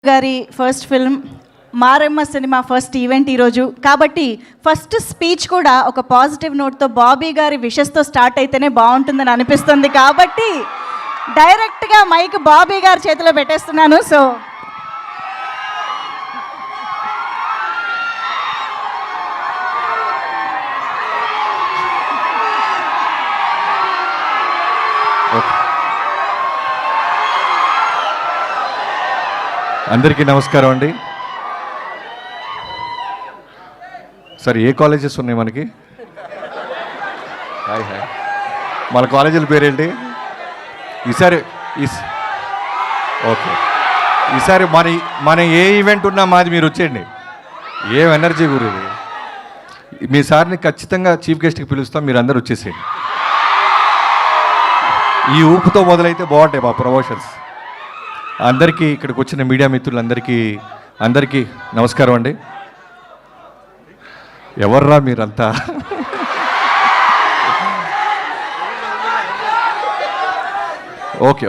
గారి first film Maremma cinema first event ఈరోజు కాబట్టి ఫస్ట్ స్పీచ్ కూడా ఒక పాజిటివ్ నోట్తో బాబీ గారి విషెస్తో స్టార్ట్ అయితేనే బాగుంటుందని అనిపిస్తుంది కాబట్టి డైరెక్ట్గా మైక్ బాబీ గారి చేతిలో పెట్టేస్తున్నాను. సో అందరికీ నమస్కారం అండి. సార్ ఏ కాలేజెస్ ఉన్నాయి మనకి? Hi hi. మన కాలేజీల పేరేంటి ఈసారి? ఓకే, ఈసారి మన ఏ ఈవెంట్ ఉన్నా మాది మీరు వచ్చేయండి. ఏం ఎనర్జీ గురించి. మీ సార్ని ఖచ్చితంగా చీఫ్ గెస్ట్కి పిలుస్తాం, మీరు అందరు వచ్చేసేయండి. ఈ ఊపుతో మొదలైతే బాగుంటాయి మా ప్రమోషన్స్. అందరికీ ఇక్కడికి వచ్చిన మీడియా మిత్రులందరికీ నమస్కారం అండి. ఎవర్రా మీరంతా?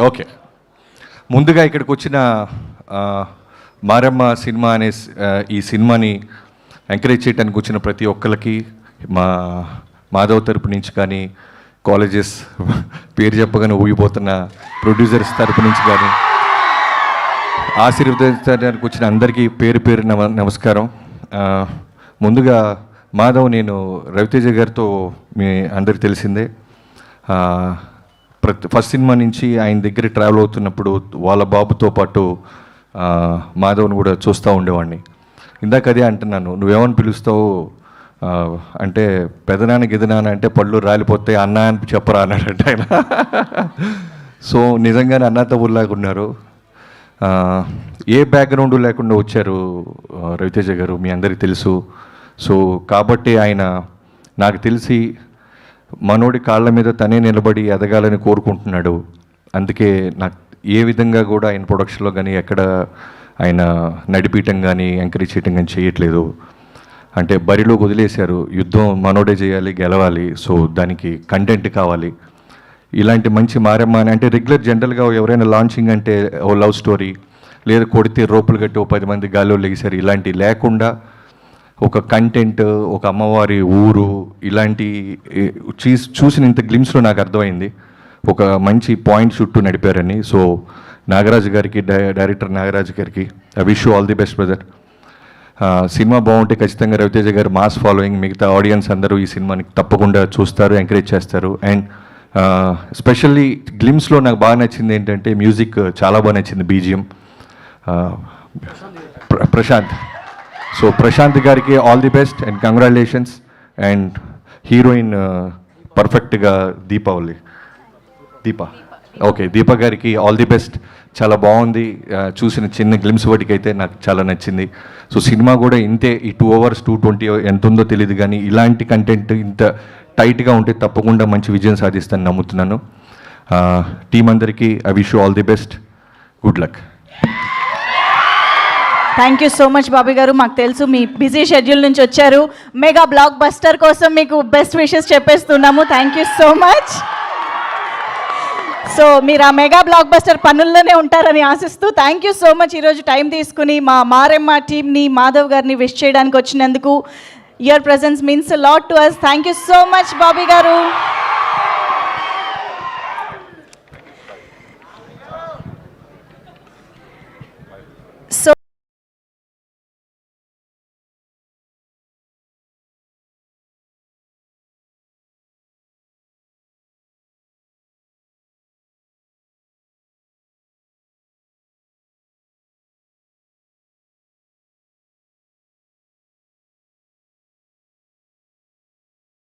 ఓకే ముందుగా ఇక్కడికి వచ్చిన మారెమ్మ సినిమా అనే ఈ సినిమాని ఎంకరేజ్ చేయడానికి వచ్చిన ప్రతి ఒక్కరికి మా మాధవ్ తరపు నుంచి కానీ, కాలేజెస్ పేరు చెప్పగానే ఊగిపోతున్న ప్రొడ్యూసర్స్ తరపు నుంచి కానీ ఆశీర్వదించడానికి వచ్చిన అందరికీ పేరు పేరు నమస్కారం. ముందుగా మాధవ్, నేను రవితేజ గారితో మీ అందరికి తెలిసిందే. ఫస్ట్ సినిమా నుంచి ఆయన దగ్గర ట్రావెల్ అవుతున్నప్పుడు వాళ్ళ బాబుతో పాటు మాధవ్ని కూడా చూస్తూ ఉండేవాడిని. ఇందాక అదే అంటున్నాను, నువ్వేమని పిలుస్తావు అంటే పెదనాన్న గిదనాన్న అంటే పళ్ళు రాలిపోతే అన్న అని చెప్పరా అన్నాడంటే ఆయన. సో నిజంగానే అన్న తమ్ముళ్ళలాగా ఉన్నారు. ఏ బ్యాక్గ్రౌండ్ లేకుండా వచ్చారు రవితేజ గారు, మీ అందరికీ తెలుసు. సో కాబట్టి ఆయన నాకు తెలిసి మనోడి కాళ్ళ మీద తనే నిలబడి ఎదగాలని కోరుకుంటున్నాడు. అందుకే నాకు ఏ విధంగా కూడా ఆయన ప్రొడక్షన్లో కానీ ఎక్కడ ఆయన నడిపీయటం కానీ ఎంకరేజ్ చేయటం కానీ చేయట్లేదు. అంటే బరిలో వదిలేశారు, యుద్ధం మనోడే చేయాలి, గెలవాలి. సో దానికి కంటెంట్ కావాలి. ఇలాంటి మంచి మారెమ్మ అని అంటే రెగ్యులర్ జనరల్గా ఎవరైనా లాంచింగ్ అంటే ఓ లవ్ స్టోరీ, లేదా కొడితే రోపులు కట్టి ఓ 10 మంది గాల్లో లెగిసారు, ఇలాంటివి లేకుండా ఒక కంటెంట్, ఒక అమ్మవారి ఊరు, ఇలాంటి చూసిన ఇంత గ్లిమ్స్లో నాకు అర్థమైంది ఒక మంచి పాయింట్ చుట్టూ నడిపారని. సో నాగరాజు గారికి, డైరెక్టర్ నాగరాజు గారికి I wish you all the best brother. Cinema బాగుంటే ఖచ్చితంగా రవితేజ గారు మాస్ ఫాలోయింగ్, మిగతా ఆడియన్స్ అందరూ ఈ సినిమాని తప్పకుండా చూస్తారు, ఎంకరేజ్ చేస్తారు. అండ్ స్పెషల్లీ గ్లిమ్స్లో నాకు బాగా నచ్చింది ఏంటంటే మ్యూజిక్ చాలా బాగా నచ్చింది, బీజిఎం. ప్రశాంత్, సో ప్రశాంత్ గారికి all the best and congratulations. And heroine పర్ఫెక్ట్గా దీప గారికి ఆల్ ది బెస్ట్. చాలా బాగుంది. చూసిన చిన్న గ్లిమ్స్ వాటికి అయితే నాకు చాలా నచ్చింది. సో సినిమా కూడా ఇంతే, ఈ 2 hours 220 ఎంత ఉందో తెలియదు, కానీ ఇలాంటి కంటెంట్ ఇంత టైట్గా ఉంటే తప్పకుండా మంచి విజయం సాధిస్తానని నమ్ముతున్నాను. టీం అందరికీ I wish you all the best, good luck. Thank you so much Bobby గారు. మాకు తెలుసు మీ బిజీ షెడ్యూల్ నుంచి వచ్చారు, మెగా బ్లాక్ బస్టర్ కోసం మీకు బెస్ట్ విషెస్ చెప్పేస్తున్నాము. Thank you so much. So మీరు ఆ మెగా బ్లాక్ బస్టర్ పనుల్లోనే ఉంటారని ఆశిస్తూ థ్యాంక్ యూ సో మచ్. ఈరోజు టైం తీసుకుని మా మారెమ్మ టీమ్ని, మాధవ్ గారిని విష్ చేయడానికి వచ్చినందుకు. Your presence means a lot to us. Thank you so much, Bobby Garu.